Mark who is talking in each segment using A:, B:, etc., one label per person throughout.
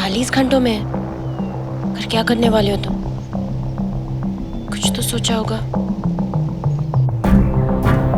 A: 48 घंटों में फिर क्या करने वाले हो तुम? कुछ तो सोचा होगा।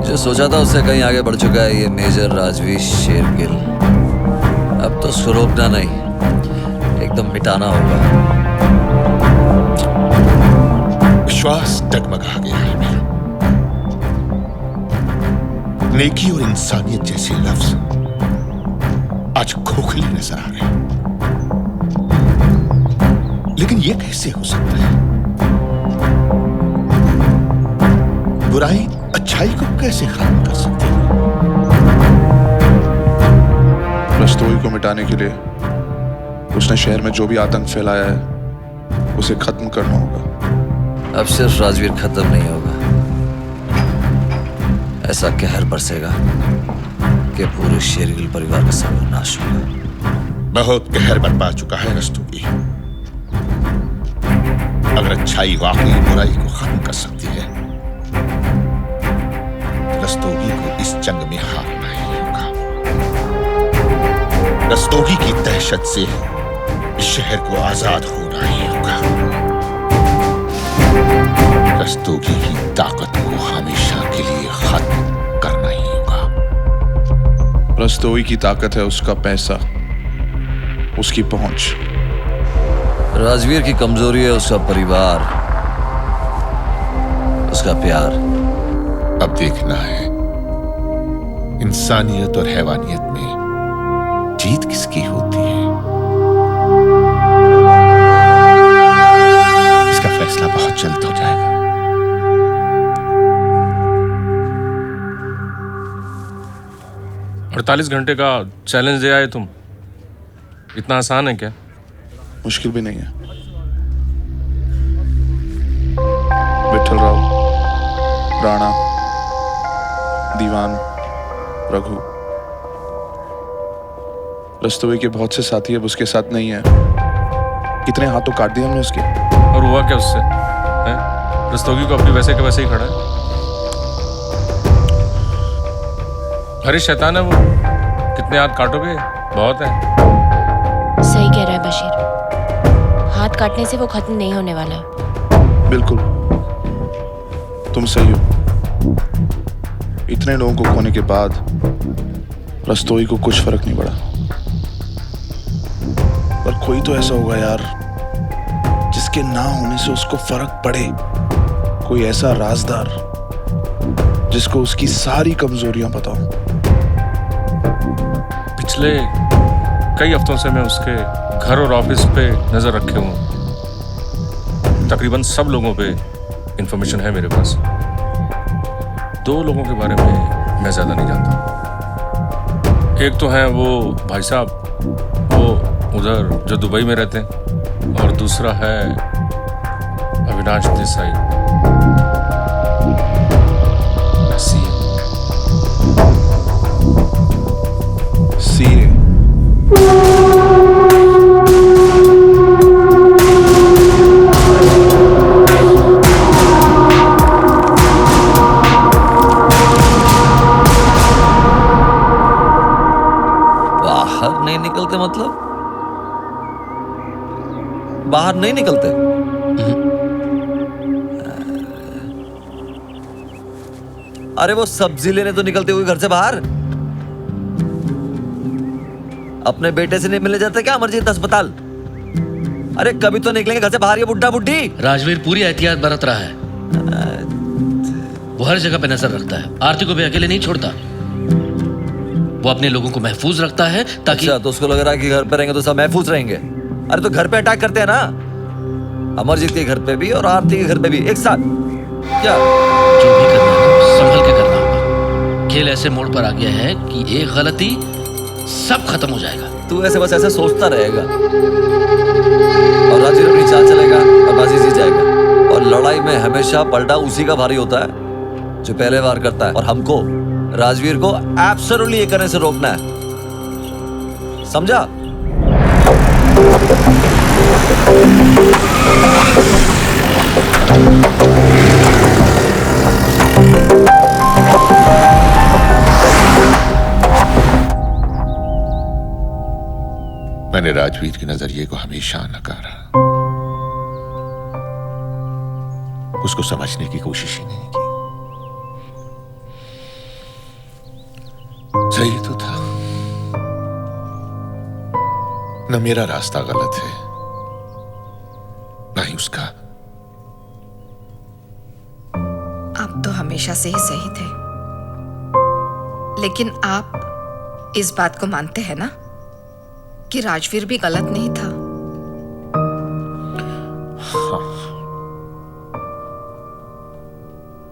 B: जो सोचा था उससे कहीं आगे बढ़ चुका है ये मेजर राजवीर शेरगिल। अब तो उसको रोकना नहीं, एकदम मिटाना होगा।
C: विश्वास डगमगा गया है मेरा। नेकी और इंसानियत जैसे लफ्ज आज खोखले नजर आ रहे हैं। लेकिन यह कैसे हो सकता है? बुराई अच्छाई को कैसे खत्म कर सकती है?
D: रस्तोई को मिटाने के लिए उसने शहर में जो भी आतंक फैलाया है उसे खत्म करना होगा।
B: अब सिर्फ राजवीर खत्म नहीं होगा, ऐसा कहर बरसेगा कि पूरे शेरगिल परिवार का सर्वनाश होगा।
C: बहुत कहर बरपा चुका है रस्तोगी। अगर अच्छाई वाकई बुराई को खत्म कर सकती है, रस्तोगी को इस जंग में हारना ही होगा। रस्तोगी की दहशत से इस शहर को आजाद होना ही होगा। रस्तोगी की ताकत को हमेशा के लिए खत्म करना ही होगा।
D: रस्तोई की ताकत है उसका पैसा, उसकी पहुंच।
B: राजवीर की कमजोरी है उसका परिवार, उसका प्यार।
C: अब देखना है इंसानियत और हैवानियत में जीत किसकी होती है। इसका फैसला बहुत जल्द हो जाएगा।
E: 48 घंटे का चैलेंज दे आए तुम। इतना आसान है क्या?
D: मुश्किल भी नहीं है। विठल राव, राणा, दीवान, रघु, रस्तोई के बहुत से साथी अब उसके साथ नहीं है। कितने हाथों काट दिए हमने उसके।
E: और हुआ क्या उससे? रस्तोगी को अपनी वैसे के वैसे ही खड़ा है। हरी शैतान है वो, कितने हाथ काटोगे? बहुत है।
A: सही कह रहा है बशीर, हाथ काटने से वो खत्म नहीं होने वाला।
D: बिल्कुल, तुम सही हो। इतने लोगों को खोने के बाद रस्तोई को कुछ फर्क नहीं पड़ा। पर कोई तो ऐसा होगा यार जिसके ना होने से उसको फर्क पड़े। कोई ऐसा राजदार जिसको उसकी सारी कमजोरियां पता हो।
E: पिछले कई हफ्तों से मैं उसके घर और ऑफिस पे नजर रखे हूँ। तकरीबन सब लोगों पे इंफॉर्मेशन है मेरे पास। 2 लोगों के बारे में मैं ज्यादा नहीं जानता। एक तो है वो भाई साहब, वो उधर जो दुबई में रहते हैं, और दूसरा है अविनाश देसाई,
D: सीए।
B: बाहर नहीं निकलते मतलब? बाहर नहीं निकलते? अरे वो सब्जी लेने तो निकलते हुए घर से बाहर। अपने बेटे से नहीं मिलने जाते क्या अमरजीत अस्पताल? अरे कभी तो निकलेंगे घर से बाहर ये बुड्ढा बुड्ढी।
F: राजवीर पूरी एहतियात बरत रहा है। वो हर जगह पे नजर रखता है। आरती को भी अकेले नहीं छोड़ता। वो अपने लोगों को महफूज रखता है ताकि।
B: अच्छा, तो उसको लग रहा है कि घर पे रहेंगे तो सब महफूज रहेंगे। अरे तो घर पे अटैक करते हैं ना, अमरजीत के घर पे भी और आरती के घर पे भी एक साथ। क्या
F: जो भी करना है संभल के करना होगा। खेल ऐसे मोड़ पर आ गया है कि एक गलती सब खत्म हो जाएगा।
B: तू ऐसे बस ऐसे सोचता रहेगा और राजवीर अपनी चाल चलेगा और बाजी जीत जाएगा। और लड़ाई में हमेशा पलटा उसी का भारी होता है जो पहले वार करता है। और हमको राजवीर को एब्सोल्युटली ये करने से रोकना है, समझा?
C: मैंने राजवीर के नजरिए को हमेशा नकारा, उसको समझने की कोशिश ही नहीं की। सही तो था, न मेरा रास्ता गलत है ना ही उसका।
G: आप तो हमेशा से ही सही थे, लेकिन आप इस बात को मानते हैं ना कि राजवीर भी गलत नहीं था?
C: हाँ,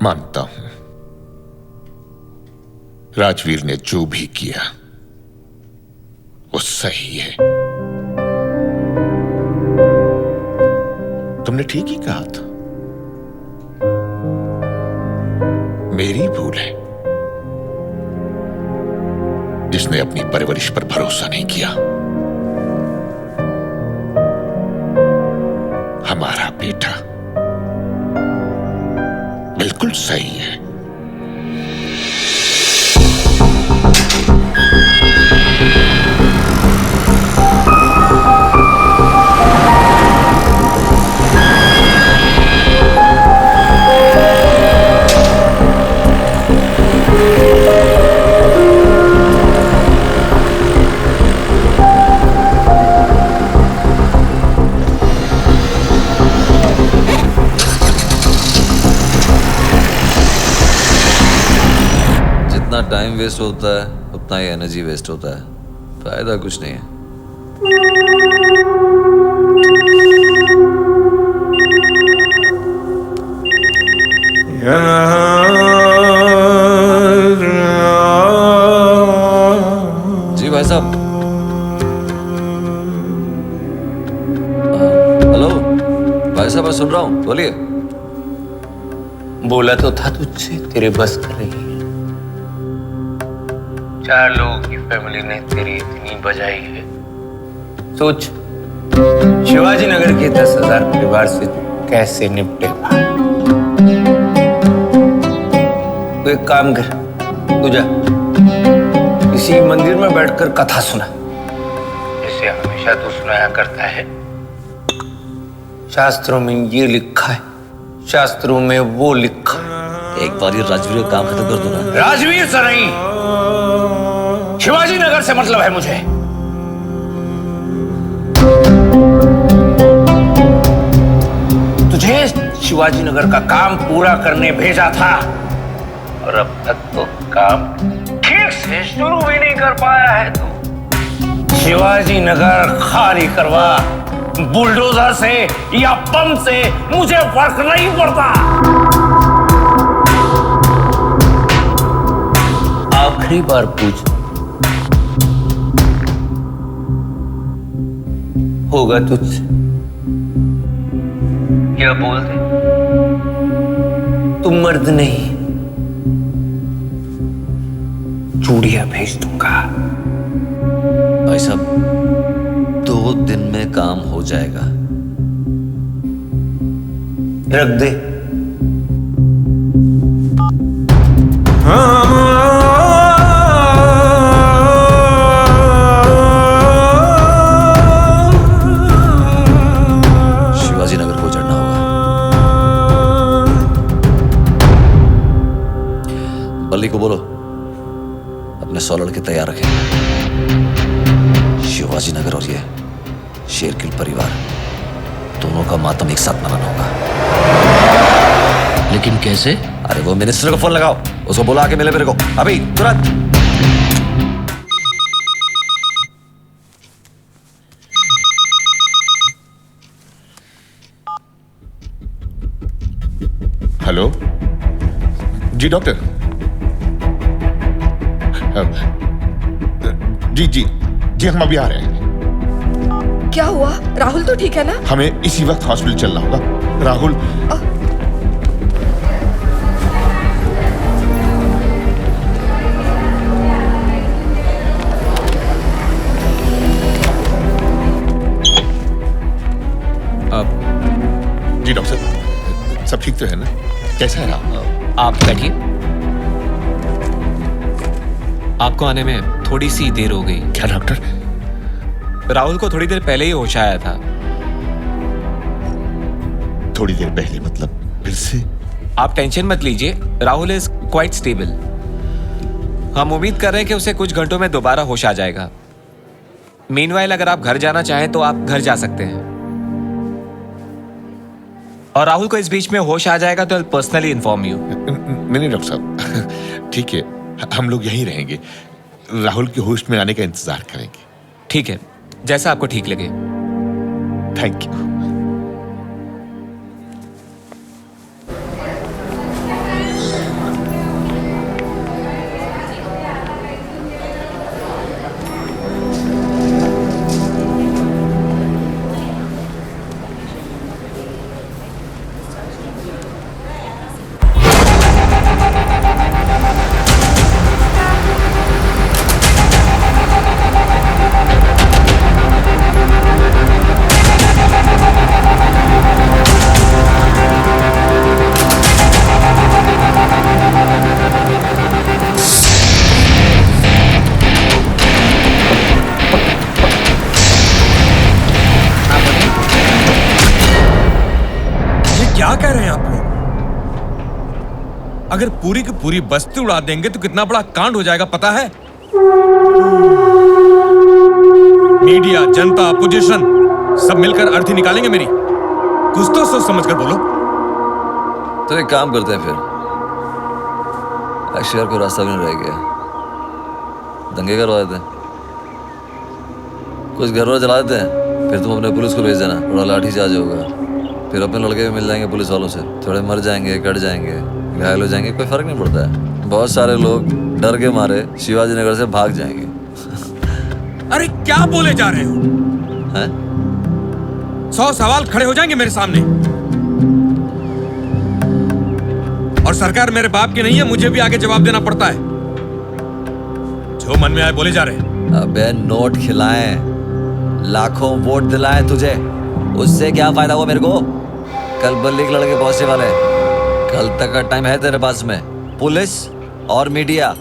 C: मानता हूं, राजवीर ने जो भी किया वो सही है। तुमने ठीक ही कहा था, मेरी भूल है जिसने अपनी परवरिश पर भरोसा नहीं किया। हमारा बेटा बिल्कुल सही है।
B: जितना टाइम वेस्ट होता है उतना ही एनर्जी वेस्ट होता है, फायदा कुछ नहीं है। जी भाई साहब। हेलो भाई साहब, मैं सुन रहा हूँ, बोलिए।
H: बोला तो था तुझसे, तेरे बस कर रही है। 4 लोगों की फैमिली ने तेरी इतनी बजाई है। सोच, शिवाजी नगर के 10,000 परिवार से कैसे निपटेगा। तो एक काम कर, तू जा इसी मंदिर में बैठकर कथा सुना, जैसे हमेशा तू सुनाया करता है। शास्त्रों में ये लिखा है, शास्त्रों में वो लिखा है।
B: एक बार ये राजवीर का काम खत्म कर दो ना।
H: राजवीर से नहीं, शिवाजी नगर से मतलब है मुझे। तुझे शिवाजी नगर का काम पूरा करने भेजा था और अब तक तो काम ठीक से शुरू भी नहीं कर पाया है तू। शिवाजी नगर खाली करवा, बुलडोजर से या पंप से मुझे फर्क नहीं पड़ता। आखिरी बार पूछ, होगा तुझसे? क्या बोल दे, तुम मर्द नहीं, चूड़ियां भेज दूंगा।
B: भाई साहब 2 दिन में काम हो जाएगा।
H: रख दे।
B: शिवाजी नगर को चढ़ना होगा। बल्ली को बोलो अपने 100 लड़के तैयार रखें। शिवाजी नगर और ये शेरकिल परिवार दोनों का मातम एक साथ मनाना होगा।
F: लेकिन कैसे?
B: अरे वो मिनिस्टर को फोन लगाओ, उसको बुला के मिले मेरे को अभी तुरंत।
C: हेलो जी डॉक्टर। जी हम अभी आ रहे हैं।
G: क्या हुआ? राहुल तो ठीक है ना?
C: हमें इसी वक्त हॉस्पिटल चलना होगा। राहुल जी डॉक्टर साहब, सब ठीक तो है ना? कैसा है राहुल?
I: आप बैठिए। आपको आने में थोड़ी सी देर हो गई।
C: क्या डॉक्टर?
I: राहुल को थोड़ी देर पहले ही होश आया था।
C: थोड़ी देर पहले मतलब फिर से?
I: आप टेंशन मत लीजिए, राहुल इज क्वाइट स्टेबल। हम उम्मीद कर रहे हैं कि उसे कुछ घंटों में दोबारा होश आ जाएगा। मीनवाइल अगर आप घर जाना चाहें तो आप घर जा सकते हैं, और राहुल को इस बीच में होश आ जाएगा तो पर्सनली इन्फॉर्म यू।
C: नहीं डॉक्टर साहब, ठीक है, हम लोग यहीं रहेंगे, राहुल के होश में आने का इंतजार करेंगे।
I: ठीक है, जैसा आपको ठीक लगे।
C: Thank you.
J: क्या कह रहे हैं आप लोग? अगर पूरी की पूरी बस्ती उड़ा देंगे तो कितना बड़ा कांड हो जाएगा पता है? मीडिया, जनता, अपोजिशन सब मिलकर अर्थी निकालेंगे मेरी। कुछ तो सोच समझ कर बोलो।
B: तो एक काम करते हैं फिर, शहर को रास्ता भी नहीं रह गया, दंगे करवा देते हैं, कुछ घर जला देते हैं, फिर तुम अपने पुलिस को भेज देना, थोड़ा लाठी चार्ज होगा, फिर अपने लड़के भी मिल जाएंगे पुलिस वालों से, थोड़े मर जाएंगे, कट जाएंगे, घायल हो जाएंगे, कोई फर्क नहीं पड़ता है। बहुत सारे लोग डर के मारे शिवाजी नगर से भाग जाएंगे।
J: अरे क्या बोले जा रहे हो?
B: हैं?
J: 100 सवाल खड़े हो जाएंगे मेरे सामने, और सरकार मेरे बाप की नहीं है, मुझे भी आगे जवाब देना पड़ता है। जो मन में आए बोले जा रहे हैं।
B: अबे नोट खिलाएं, लाखों वोट दिलाएं तुझे, उससे क्या फायदा हुआ मेरे को? कल बल्ली के लड़के पहुंचने वाले, कल तक का टाइम है तेरे पास में। पुलिस और मीडिया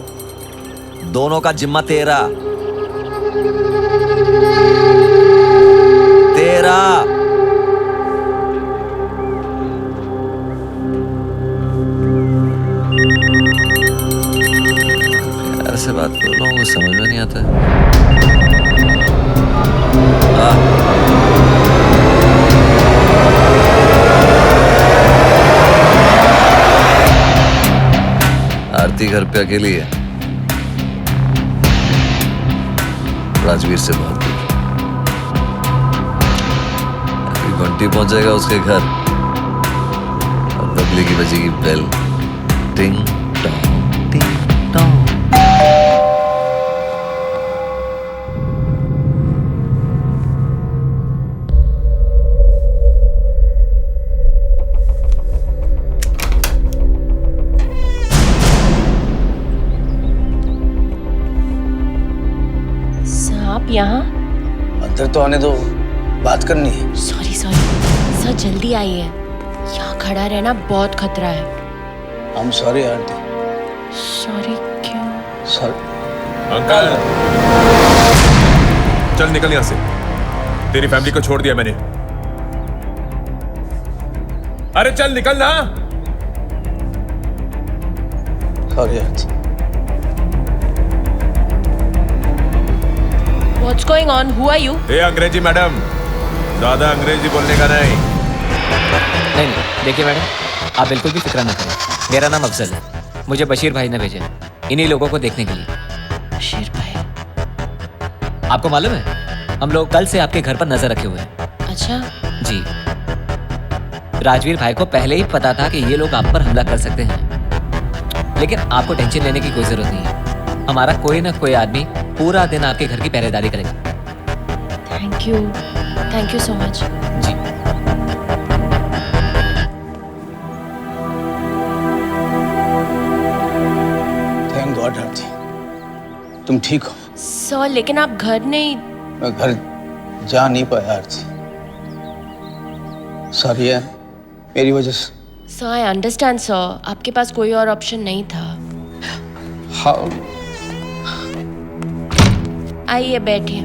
B: दोनों का जिम्मा तेरा। प्यार से बात कर, लोगों को समझ में नहीं आता है। आरती घर पे अकेली है, राजवीर से बहुत दूर। अभी घंटी पहुंचेगा उसके घर और बबली की बजेगी बेल, टिंग टोंग टिंग टोंग।
A: आप यहाँ?
K: अंदर तो आने दो, बात करनी है।
A: सॉरी सर, जल्दी आइए, यहाँ खड़ा रहना बहुत खतरा है।
K: हम सॉरी आरती।
A: सॉरी क्यों?
K: सॉरी
J: अंकल, चल निकल यहाँ से, तेरी फैमिली को छोड़ दिया मैंने। अरे चल निकल ना।
K: Sorry Aarti.
A: What's going on? Who are you?
J: ए अंग्रेजी मैडम, ज्यादा अंग्रेजी बोलने का नहीं।
F: नहीं, देखिए मैडम, आप बिल्कुल भी फिक्र न करें। मेरा नाम अफजल है, मुझे बशीर भाई ने भेजा इन्हीं लोगों को देखने के लिए।
A: बशीर भाई?
F: आपको मालूम है, हम लोग कल से आपके घर पर नजर रखे हुए हैं।
A: अच्छा
F: जी, राजवीर भाई को पहले ही पता था कि ये लोग आप पर हमला कर सकते हैं, लेकिन आपको टेंशन लेने की कोई जरूरत नहीं है। हमारा कोई ना कोई आदमी पूरा दिन आपके घर की पहरेदारी करेगा।
A: Thank you so much.
F: जी,
K: थैंक गॉड आरती, तुम ठीक हो।
A: सर लेकिन आप घर नहीं?
K: मैं घर जा नहीं पाया आरती, सॉरी है मेरी वजह से।
A: सर आई अंडरस्टैंड सर, आपके पास कोई और ऑप्शन नहीं था।
K: हाउ?
A: आइए बैठिए।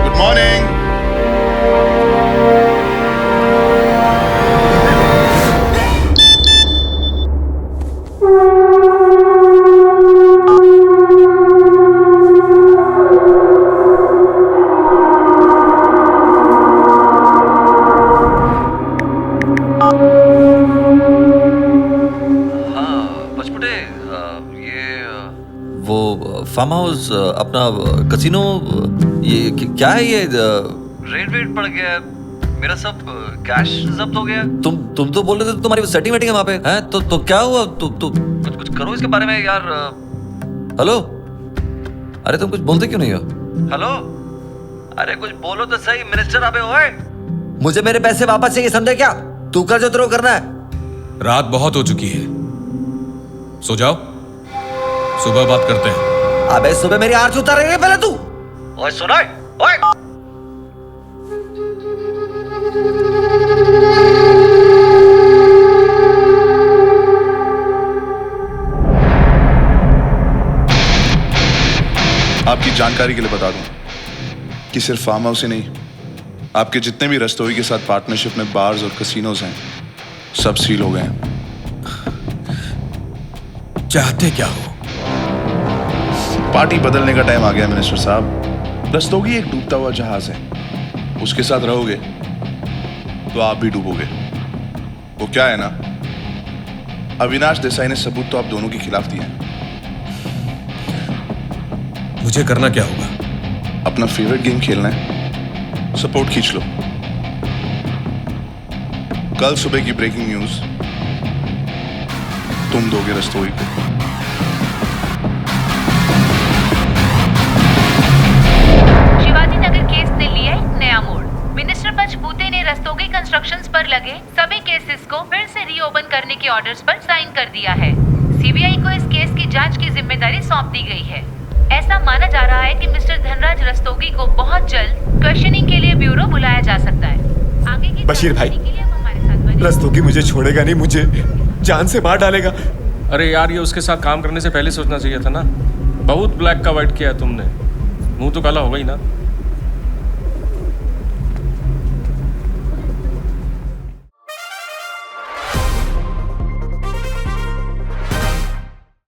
D: Good morning.
B: वो फार्म हाउस अपना कसिनो ये क्या है ये रेड वेड पड़ गया है, मेरा सब कैश जब्त हो गया। तुम तो बोल रहे थे तुम्हारी सेटिंग वेटिंग है वहां पे हैं, तो क्या हुआ? कुछ करो इसके बारे में यार। हेलो, अरे तुम कुछ बोलते क्यों नहीं हो? हेलो, अरे कुछ बोलो तो सही। मिनिस्टर अबे ओए, मुझे मेरे पैसे वापस चाहिए, समझे क्या? तू कर जो तेरे को करना है।
J: रात बहुत हो चुकी है, सो जाओ, सुबह बात करते हैं।
B: अबे सुबह मेरी आरती उतार रही है पहले तू। ओए सुनो, ओए
D: आपकी जानकारी के लिए बता दूं कि सिर्फ फार्म हाउस ही नहीं, आपके जितने भी रस्तोई के साथ पार्टनरशिप में बार्स और कसिनोज हैं, सब सील हो गए हैं।
J: चाहते क्या हो?
D: पार्टी बदलने का टाइम आ गया मिनिस्टर साहब। रस्तोगी एक डूबता हुआ जहाज है, उसके साथ रहोगे तो आप भी डूबोगे। वो क्या है ना, अविनाश देसाई ने सबूत तो आप दोनों के खिलाफ दिए हैं।
J: मुझे करना क्या होगा?
D: अपना फेवरेट गेम खेलना है, सपोर्ट खींच लो। कल सुबह की ब्रेकिंग न्यूज तुम दोगे रस्तोई को।
L: शिवाजी नगर केस ने लिया एक नया मोड़। मिनिस्टर पंचबूते ने रस्तोगी कंस्ट्रक्शंस पर लगे सभी केसेस को फिर से रीओपन करने के ऑर्डर्स पर साइन कर दिया है। सीबीआई को इस केस की जांच की जिम्मेदारी सौंप दी गई है। ऐसा माना जा रहा है कि मिस्टर धनराज रस्तोगी को बहुत जल्द क्वेश्चनिंग के लिए ब्यूरो बुलाया जा सकता है। आगे की
I: बशीर भाई, रस्तोगी मुझे छोड़ेगा नहीं, मुझे जान से मार डालेगा।
E: अरे यार, ये उसके साथ काम करने से पहले सोचना चाहिए था ना। बहुत ब्लैक का व्हाइट किया है तुमने, मुंह तो काला होगा ही ना।